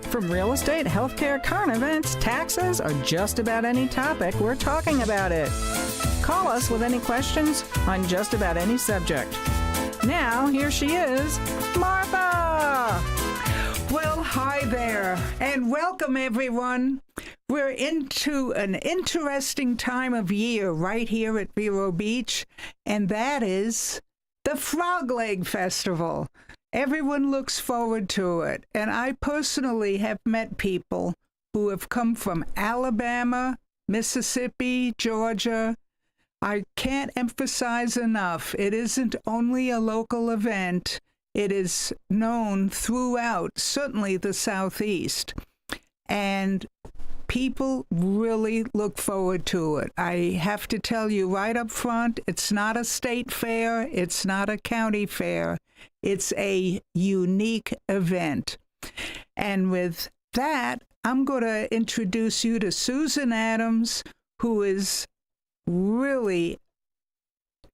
From real estate, healthcare, current events, taxes, or just about any topic, we're talking about it. Call us with any questions on just about any subject. Now, here she is, Martha! Well, hi there, and welcome everyone. We're into an interesting time of year right here at Vero Beach, and that is the Frog Leg Festival. Everyone looks forward to it, and I personally have met people who have come from Alabama, Mississippi, Georgia. I can't emphasize enough, it isn't only a local event. It is known throughout, certainly the Southeast, and people really look forward to it. I have to tell you right up front, it's not a state fair, it's not a county fair, it's a unique event. And with that, I'm going to introduce you to Susan Adams, who is really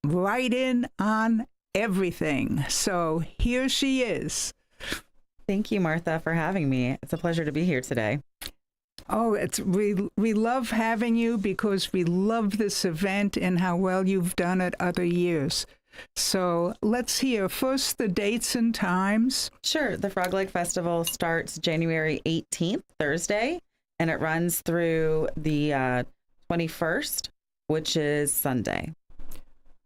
right in on everything. So here she is. Thank you, Martha, for having me. It's a pleasure to be here today. Oh, we love having you because we love this event and how well you've done it other years. So let's hear first the dates and times. Sure. The Frog Leg Festival starts January 18th, Thursday, and it runs through the 21st, which is Sunday.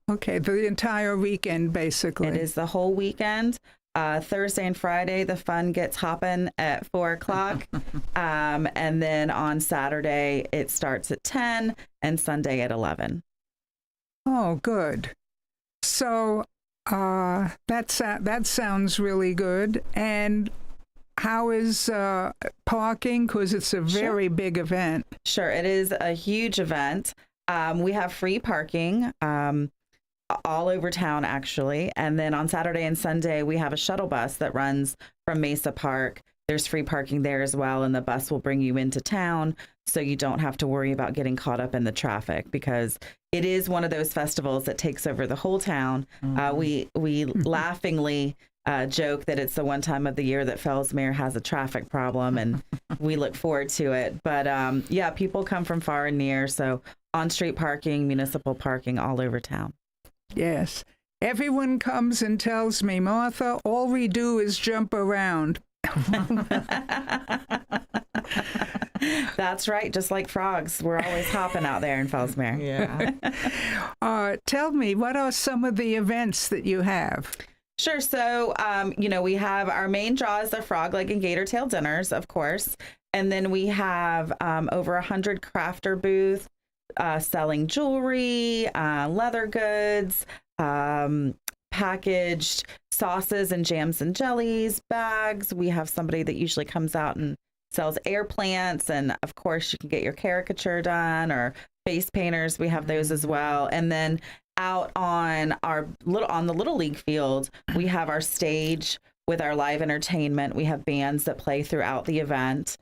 Okay, the entire weekend, basically. It is the whole weekend. Thursday and Friday, the fun gets hopping at 4 o'clock. And then on Saturday, it starts at 10 and Sunday at 11. Oh, good. So that sounds really good. And how is parking? Because it's a very big event. Sure, it is a huge event. We have free parking all over town, actually. And then on Saturday and Sunday, we have a shuttle bus that runs from Mesa Park. There's free parking there as well, and the bus will bring you into town so you don't have to worry about getting caught up in the traffic, because it is one of those festivals that takes over the whole town. We laughingly joke that it's the one time of the year that Fellsmere has a traffic problem, and we look forward to it. But yeah, people come from far and near, so on-street parking, municipal parking all over town. Yes. Everyone comes and tells me, Martha, all we do is jump around. That's right. Just like frogs. We're always hopping out there in Fellsmere. Yeah. Tell me, what are some of the events that you have? Sure. So, we have our main draw is the Frog Leg and Gator Tail dinners, of course. And then we have over 100 crafter booths selling jewelry, leather goods, packaged sauces and jams and jellies, bags. We have somebody that usually comes out and sells air plants. And of course, you can get your caricature done, or face painters. We have those as well. And then out on the Little League field, we have our stage with our live entertainment. We have bands that play throughout the event.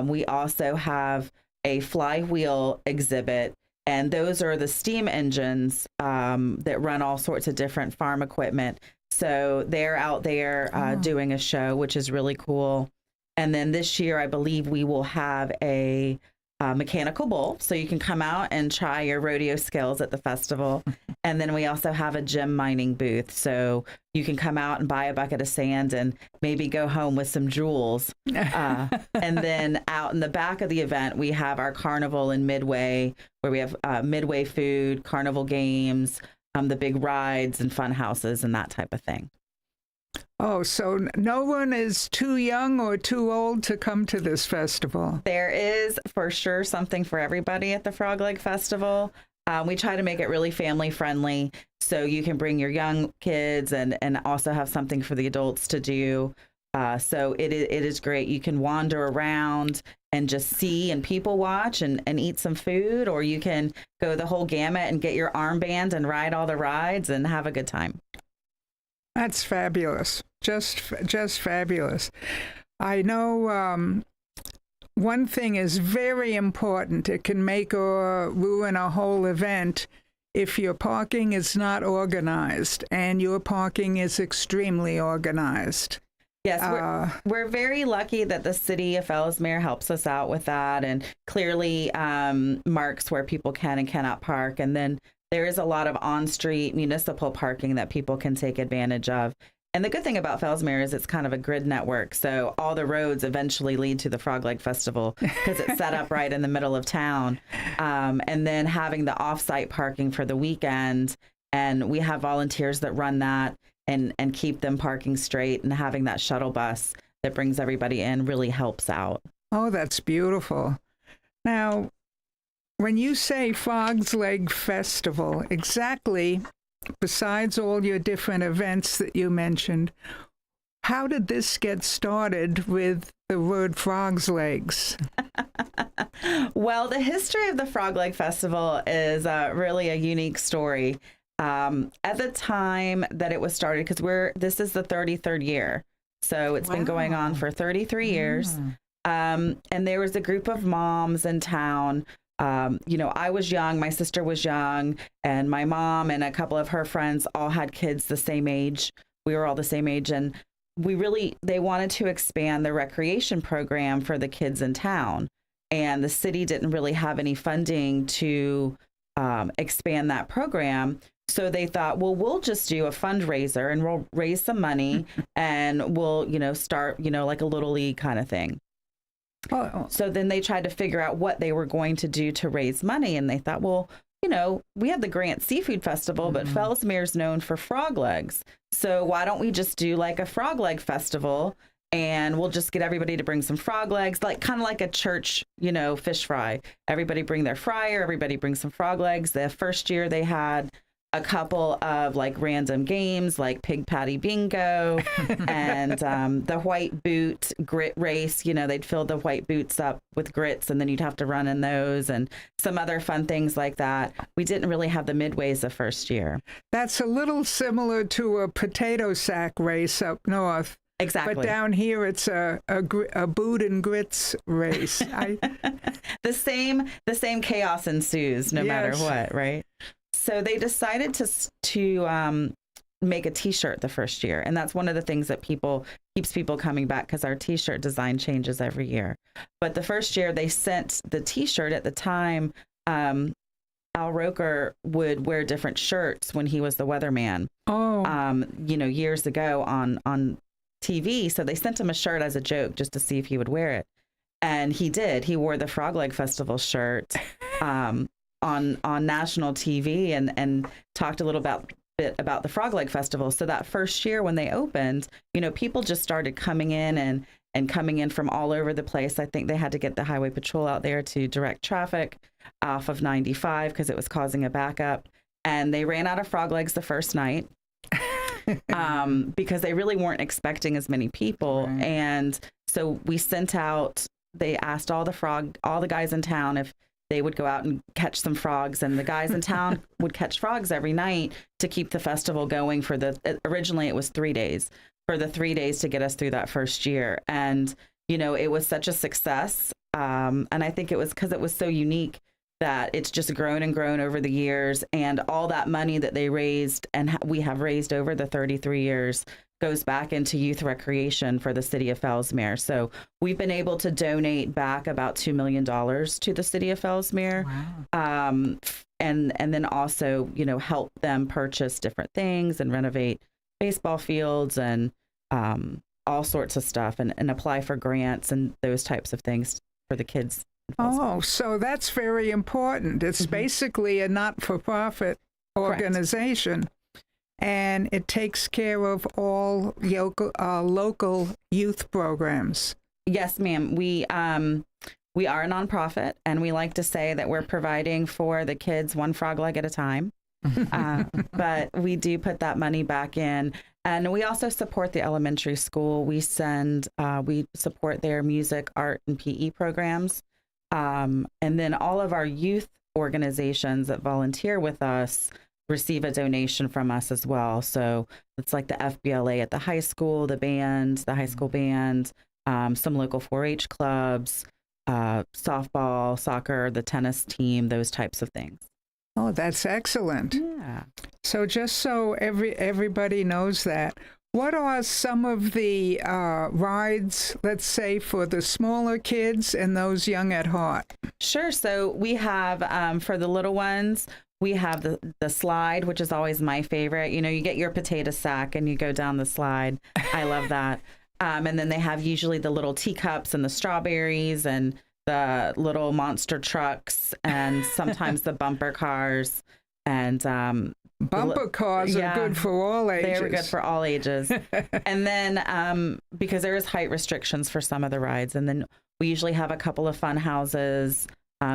We also have a flywheel exhibit, and those are the steam engines that run all sorts of different farm equipment. So they're out there doing a show, which is really cool. And then this year, I believe we will have a mechanical bull, so you can come out and try your rodeo skills at the festival. And then we also have a gem mining booth, so you can come out and buy a bucket of sand and maybe go home with some jewels. And then out in the back of the event, we have our carnival in Midway, where we have Midway food, carnival games, the big rides and fun houses and that type of thing. Oh, so no one is too young or too old to come to this festival. There is for sure something for everybody at the Frog Leg Festival. We try to make it really family friendly, so you can bring your young kids and also have something for the adults to do. So it is great. You can wander around and just see and people watch and eat some food, or you can go the whole gamut and get your armband and ride all the rides and have a good time. That's fabulous. Just fabulous. I know one thing is very important. It can make or ruin a whole event if your parking is not organized, and your parking is extremely organized. Yes, we're very lucky that the city of Ellesmere helps us out with that, and clearly marks where people can and cannot park. And then there is a lot of on-street municipal parking that people can take advantage of. And the good thing about Fellsmere is it's kind of a grid network. So all the roads eventually lead to the Frog Leg Festival because it's set up right in the middle of town. And then having the off-site parking for the weekend. And we have volunteers that run that and keep them parking straight, and having that shuttle bus that brings everybody in really helps out. Oh, that's beautiful. Now, when you say Frog's Leg Festival, exactly, besides all your different events that you mentioned, how did this get started with the word Frog's Legs? Well, the history of the Frog Leg Festival is really a unique story. At the time that it was started, because this is the 33rd year, so it's been going on for 33 years. And there was a group of moms in town. I was young, my sister was young, and my mom and a couple of her friends all had kids the same age. We were all the same age, and they wanted to expand the recreation program for the kids in town. And the city didn't really have any funding to expand that program. So they thought, well, we'll just do a fundraiser and we'll raise some money and we'll, start, like a little league kind of thing. Oh. So then they tried to figure out what they were going to do to raise money. And they thought, well, we have the Grant Seafood Festival, but Fellsmere's known for frog legs. So why don't we just do like a frog leg festival, and we'll just get everybody to bring some frog legs, kind of like a church, fish fry. Everybody bring their fryer, everybody bring some frog legs. The first year they had a couple of random games like pig patty bingo and the white boot grit race. They'd fill the white boots up with grits and then you'd have to run in those, and some other fun things like that. We didn't really have the midways the first year. That's a little similar to a potato sack race up north. Exactly. But down here, it's a boot and grits race. The same chaos ensues no matter what, right? So they decided to make a T-shirt the first year, and that's one of the things that keeps people coming back, because our T-shirt design changes every year. But the first year they sent the T-shirt. At the time, Al Roker would wear different shirts when he was the weatherman. Oh, years ago on TV. So they sent him a shirt as a joke just to see if he would wear it, and he did. He wore the Frog Leg Festival shirt. On national TV and talked a little bit about the Frog Leg Festival. So that first year when they opened, people just started coming in and coming in from all over the place. I think they had to get the highway patrol out there to direct traffic off of 95 because it was causing a backup. And they ran out of frog legs the first night because they really weren't expecting as many people. Right. And so they asked all the guys in town if they would go out and catch some frogs, and the guys in town would catch frogs every night to keep the festival going originally it was 3 days, for the 3 days to get us through that first year. And, it was such a success. And I think it was because it was so unique that it's just grown and grown over the years, and all that money that they raised and we have raised over the 33 years goes back into youth recreation for the city of Fellsmere. So we've been able to donate back about $2 million to the city of Fellsmere. wow. And then also, help them purchase different things and renovate baseball fields and all sorts of stuff, and apply for grants and those types of things for the kids. Oh, so that's very important. It's basically a not-for-profit organization. And it takes care of all local youth programs. Yes, ma'am. We are a nonprofit, and we like to say that we're providing for the kids one frog leg at a time. But we do put that money back in. And we also support the elementary school. We support their music, art, and PE programs. And then all of our youth organizations that volunteer with us receive a donation from us as well. So it's like the FBLA at the high school, the high school band, some local 4-H clubs, softball, soccer, the tennis team, those types of things. Oh, that's excellent. Yeah. So just so everybody knows that, What are some of the rides, let's say, for the smaller kids and those young at heart? Sure. So we have, for the little ones, we have the slide, which is always my favorite. You know, you get your potato sack and you go down the slide. I love that. And then they have usually the little teacups and the strawberries and the little monster trucks and sometimes the bumper cars. And bumper cars are good for all ages. They're good for all ages. And then because there is height restrictions for some of the rides. And then we usually have a couple of fun houses,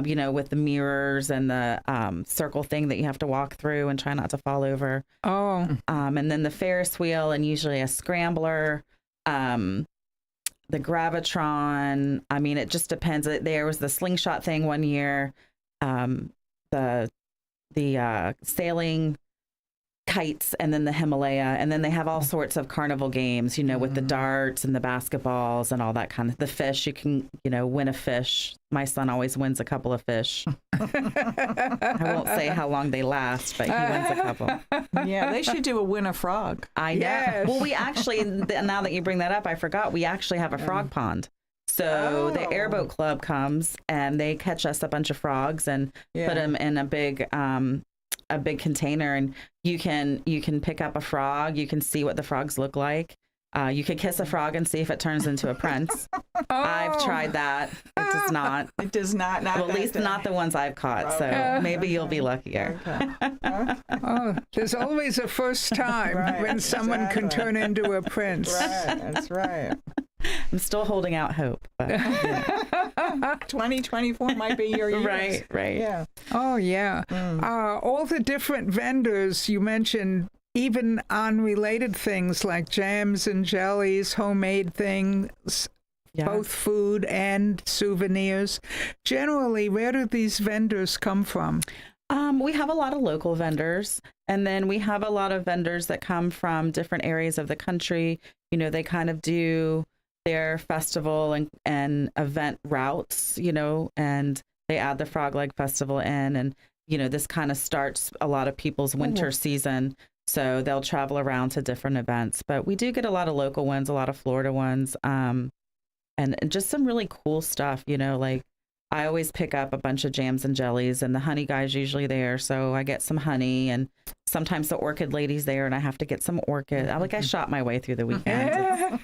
you know, with the mirrors and the circle thing that you have to walk through and try not to fall over. Oh. And then the Ferris wheel and usually a scrambler. The Gravitron. I mean, it just depends. There was the slingshot thing one year. The sailing kites, and then the Himalaya, and then they have all sorts of carnival games, you know, with the darts and the basketballs and all that kind of. The fish, you can, you know, win a fish. My son always wins a couple of fish. I won't say how long they last, but he wins a couple. Yeah, they should do a win a frog. I know. Yes. Well, we actually, now that you bring that up, I forgot, we actually have a frog pond. So the airboat club comes and they catch us a bunch of frogs and put them in a big container, and you can pick up a frog. You can see what the frogs look like. You can kiss a frog and see if it turns into a prince. I've tried that. It does not. It does not. Well, at least not the ones I've caught. So maybe you'll be luckier. Oh, there's always a first time when someone can turn into a prince. Right, that's right. I'm still holding out hope. But, 2024 might be your year. Right. Yeah. Oh, yeah. All the different vendors you mentioned, even on related things like jams and jellies, homemade things, both food and souvenirs. Generally, where do these vendors come from? We have a lot of local vendors, and then we have a lot of vendors that come from different areas of the country. You know, they kind of do their festival and event routes, you know, and they add the Frog Leg Festival in, and, you know, this kind of starts a lot of people's winter season. So they'll travel around to different events, but we do get a lot of local ones, a lot of Florida ones, and just some really cool stuff, you know, like I always pick up a bunch of jams and jellies, and the honey guy's usually there. So I get some honey, and sometimes the orchid lady's there and I have to get some orchid. I shot my way through the weekend.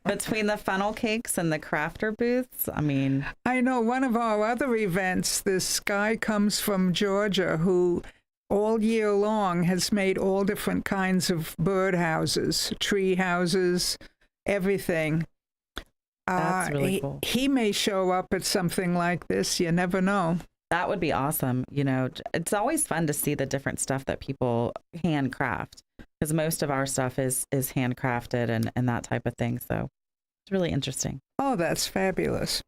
Between the funnel cakes and the crafter booths, I mean. I know one of our other events, this guy comes from Georgia who all year long has made all different kinds of bird houses, tree houses, everything. That's really cool. He may show up at something like this. You never know. That would be awesome. You know, it's always fun to see the different stuff that people handcraft, because most of our stuff is handcrafted and that type of thing. So it's really interesting. Oh, that's fabulous.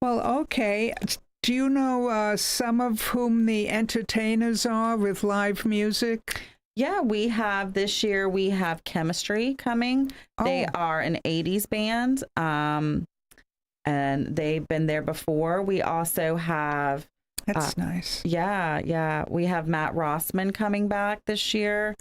Well, okay. Do you know some of whom the entertainers are with live music? Yeah, this year we have Chemistry coming. They are an 80s band, and they've been there before. We also have... That's nice. Yeah. We have Matt Rossman coming back this year.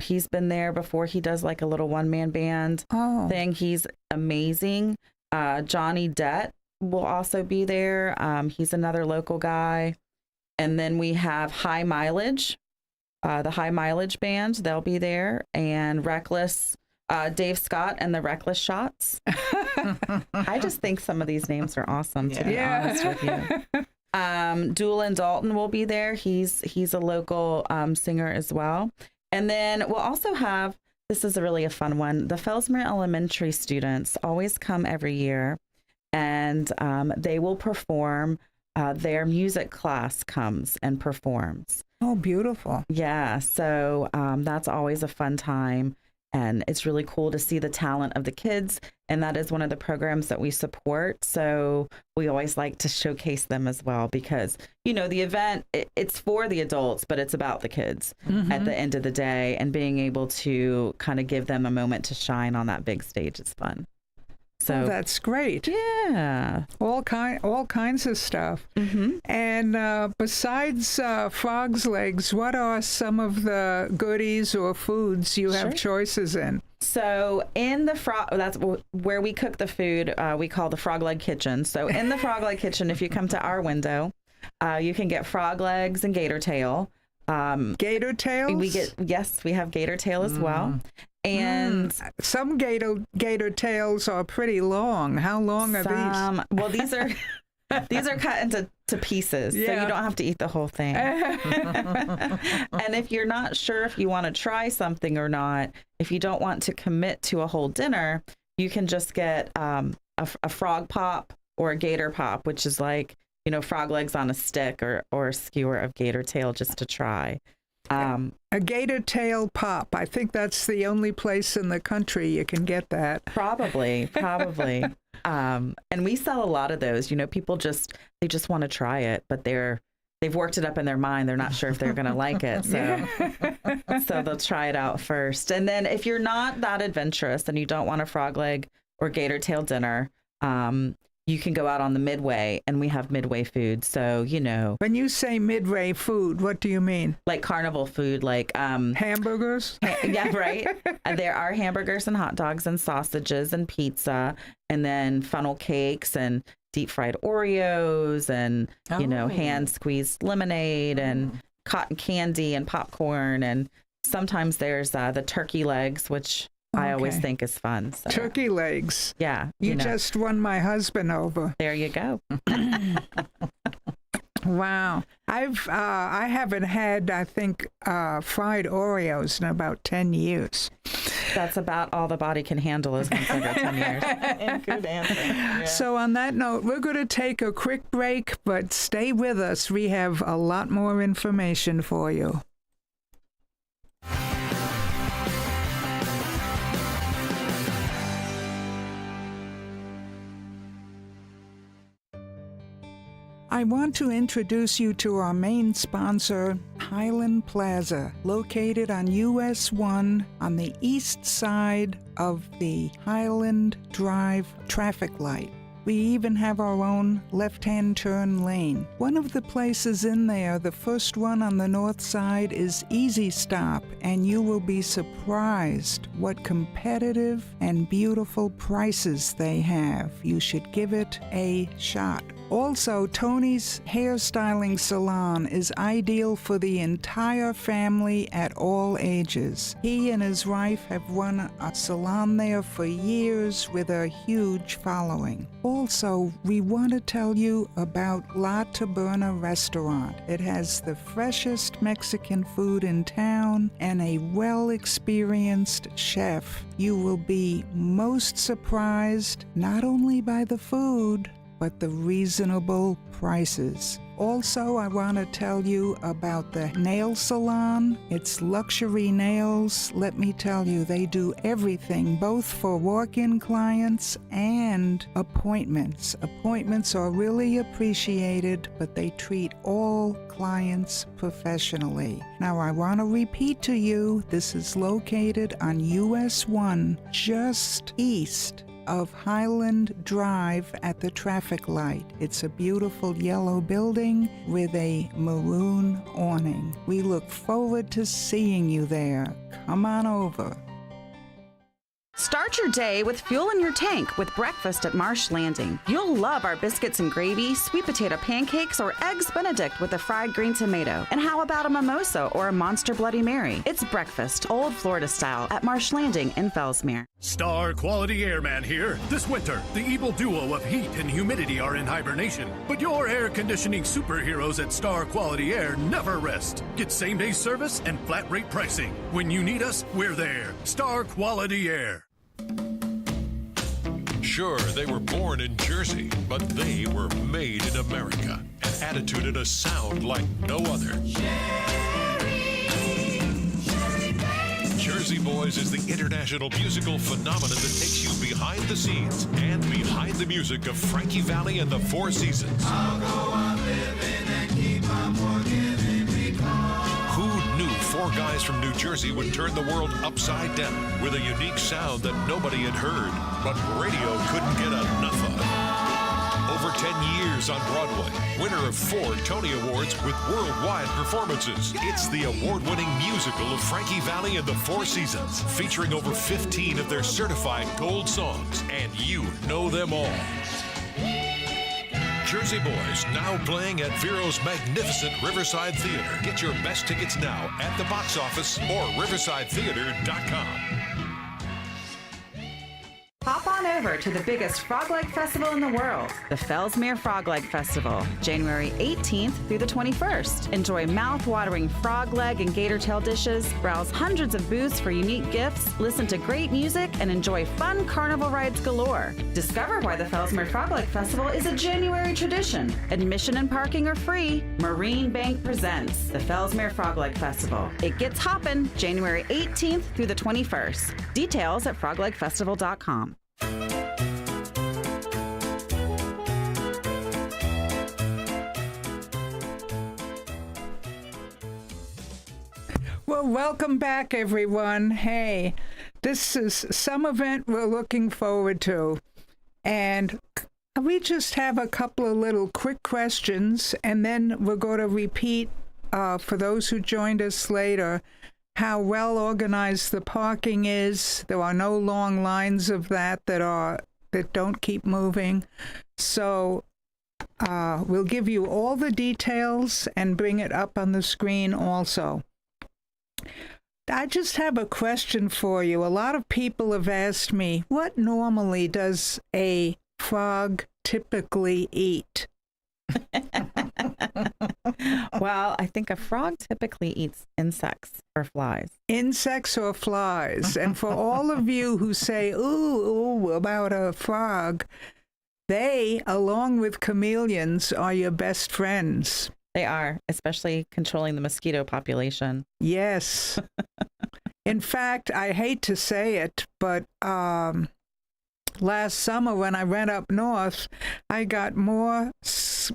He's been there before. He does like a little one-man band thing. He's amazing. Johnny Dett will also be there. He's another local guy. And then we have High Mileage. The High Mileage Band, they'll be there, and Reckless, Dave Scott and the Reckless Shots. I just think some of these names are awesome, to be honest with you. Doolin Dalton will be there. He's a local singer as well. And then we'll also have, this is really a fun one, the Fellsmere Elementary students always come every year, and they will perform. Their music class comes and performs. Oh, beautiful. Yeah. So that's always a fun time. And it's really cool to see the talent of the kids. And that is one of the programs that we support. So we always like to showcase them as well, because, you know, the event, it's for the adults, but it's about the kids at the end of the day. And being able to kind of give them a moment to shine on that big stage is fun. So that's great. Yeah. All kinds of stuff. And besides Frog's Legs, what are some of the goodies or foods you have choices in? So in the that's where we cook the food. We call the Frog Leg Kitchen. So in the Frog Leg Kitchen, if you come to our window, you can get frog legs and gator tail. Gator tails? We have gator tail as well. And some gator tails are pretty long. How long are these? Well, these are cut into pieces, so you don't have to eat the whole thing. And if you're not sure if you want to try something or not, if you don't want to commit to a whole dinner, you can just get a frog pop or a gator pop, which is like, frog legs on a stick or a skewer of gator tail just to try. A gator tail pop. I think that's the only place in the country you can get that. Probably. And we sell a lot of those. People they just want to try it, but they've worked it up in their mind. They're not sure if they're going to like it. So they'll try it out first. And then if you're not that adventurous and you don't want a frog leg or gator tail dinner, you can go out on the Midway, and we have Midway food. So, When you say Midway food, what do you mean? Like carnival food, like hamburgers? Yeah, right. There are hamburgers and hot dogs and sausages and pizza, and then funnel cakes and deep fried Oreos and, hand squeezed lemonade and cotton candy and popcorn. And sometimes there's the turkey legs, which I always think is fun. So. Turkey legs. Yeah. You just won my husband over. There you go. Wow. I haven't had, I think, fried Oreos in about 10 years. That's about all the body can handle is once every 10 years. Good answer. Yeah. So on that note, we're going to take a quick break, but stay with us. We have a lot more information for you. I want to introduce you to our main sponsor, Highland Plaza, located on US 1 on the east side of the Highland Drive traffic light. We even have our own left-hand turn lane. One of the places in there, the first one on the north side, is Easy Stop, and you will be surprised what competitive and beautiful prices they have. You should give it a shot. Also, Tony's Hairstyling Salon is ideal for the entire family at all ages. He and his wife have run a salon there for years with a huge following. Also, we want to tell you about La Taberna Restaurant. It has the freshest Mexican food in town and a well-experienced chef. You will be most surprised not only by the food, but the reasonable prices. Also, I want to tell you about the nail salon. It's Luxury Nails. Let me tell you, they do everything, both for walk-in clients and appointments. Appointments are really appreciated, but they treat all clients professionally. Now, I want to repeat to you, this is located on US 1, just east of Highland Drive at the traffic light. It's a beautiful yellow building with a maroon awning. We look forward to seeing you there. Come on over. Start your day with fuel in your tank with breakfast at Marsh Landing. You'll love our biscuits and gravy, sweet potato pancakes, or eggs Benedict with a fried green tomato. And how about a mimosa or a Monster Bloody Mary? It's breakfast, old Florida style, at Marsh Landing in Fellsmere. Star Quality Airman here. This winter, the evil duo of heat and humidity are in hibernation. But your air conditioning superheroes at Star Quality Air never rest. Get same-day service and flat rate pricing. When you need us, we're there. Star Quality Air. Sure, they were born in Jersey, but they were made in America. An attitude and a sound like no other. Jersey Boys is the international musical phenomenon that takes you behind the scenes and behind the music of Frankie Valli and the Four Seasons. I'll go on living and keep on forgiving because... Who knew four guys from New Jersey would turn the world upside down with a unique sound that nobody had heard, but radio couldn't get enough of? over 10 years on Broadway. Winner of 4 Tony Awards with worldwide performances. It's the award-winning musical of Frankie Valli and the Four Seasons, featuring over 15 of their certified gold songs, and you know them all. Jersey Boys now playing at Vero's magnificent Riverside Theater. Get your best tickets now at the box office or riversidetheater.com. Hop on over to the biggest frog leg festival in the world, the Fellsmere Frog Leg Festival, January 18th through the 21st. Enjoy mouth-watering frog leg and gator tail dishes, browse hundreds of booths for unique gifts, listen to great music, and enjoy fun carnival rides galore. Discover why the Fellsmere Frog Leg Festival is a January tradition. Admission and parking are free. Marine Bank presents the Fellsmere Frog Leg Festival. It gets hoppin' January 18th through the 21st. Details at froglegfestival.com. Well, welcome back, everyone. Hey, this is some event we're looking forward to. And we just have a couple of little quick questions, and then we're going to repeat, for those who joined us later, how well organized the parking is. There are no long lines of that don't keep moving. So we'll give you all the details and bring it up on the screen also. I just have a question for you. A lot of people have asked me, what normally does a frog typically eat? Well, I think a frog typically eats insects or flies. Insects or flies. And for all of you who say, ooh, about a frog, they, along with chameleons, are your best friends. They are, especially controlling the mosquito population. Yes. In fact, I hate to say it, but last summer when I went up north, I got more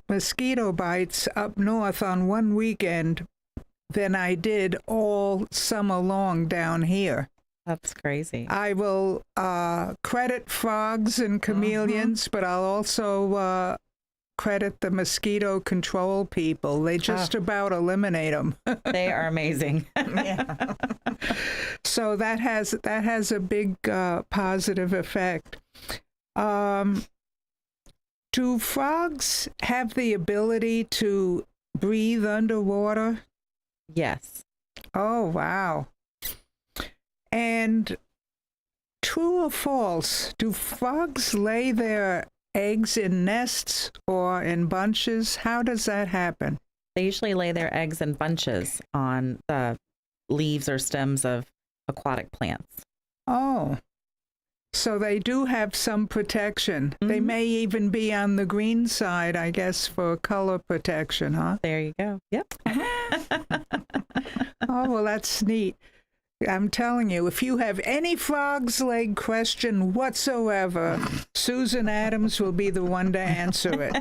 mosquito bites up north on one weekend than I did all summer long down here. That's crazy. I will credit frogs and chameleons, but I'll also credit the mosquito control people. They just about eliminate them. They are amazing. Yeah. So that has a big positive effect. Do frogs have the ability to breathe underwater? Yes. Oh, wow. And true or false, do frogs lay their eggs in nests or in bunches? How does that happen? They usually lay their eggs in bunches on the leaves or stems of aquatic plants. Oh, so they do have some protection. Mm-hmm. They may even be on the green side, I guess, for color protection, huh? There you go. Yep. Oh, well, that's neat. I'm telling you, if you have any frog's leg question whatsoever, Susan Adams will be the one to answer it.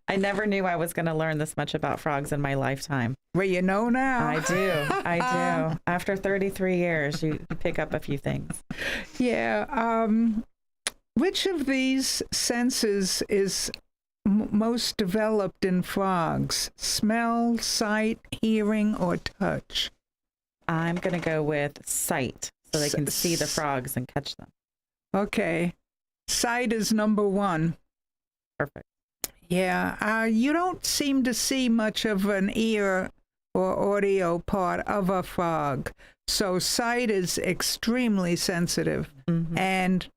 I never knew I was going to learn this much about frogs in my lifetime. Well, you know now. I do. After 33 years, you pick up a few things. Yeah. Which of these senses is most developed in frogs? Smell, sight, hearing, or touch? I'm going to go with sight, so they can see the frogs and catch them. Okay. Sight is number one. Perfect. Yeah. You don't seem to see much of an ear or audio part of a frog. So sight is extremely sensitive and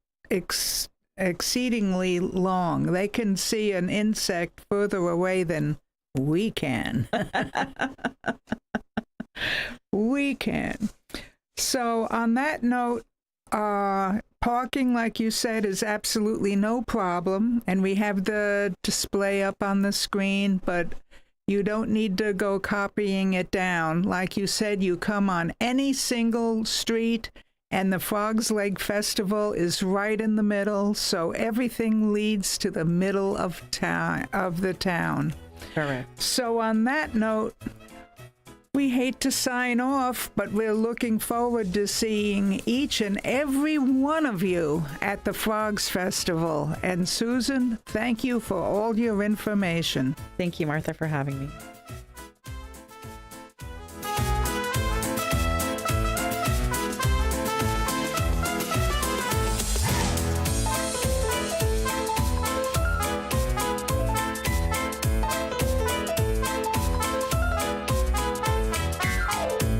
exceedingly long. They can see an insect further away than we can. We can. So on that note, parking, like you said, is absolutely no problem. And we have the display up on the screen, but you don't need to go copying it down. Like you said, you come on any single street, and the Frog's Leg Festival is right in the middle, so everything leads to the middle of the town. Correct. So on that note, We hate to sign off, but we're looking forward to seeing each and every one of you at the Frogs Festival. And Susan, thank you for all your information. Thank you, Martha, for having me.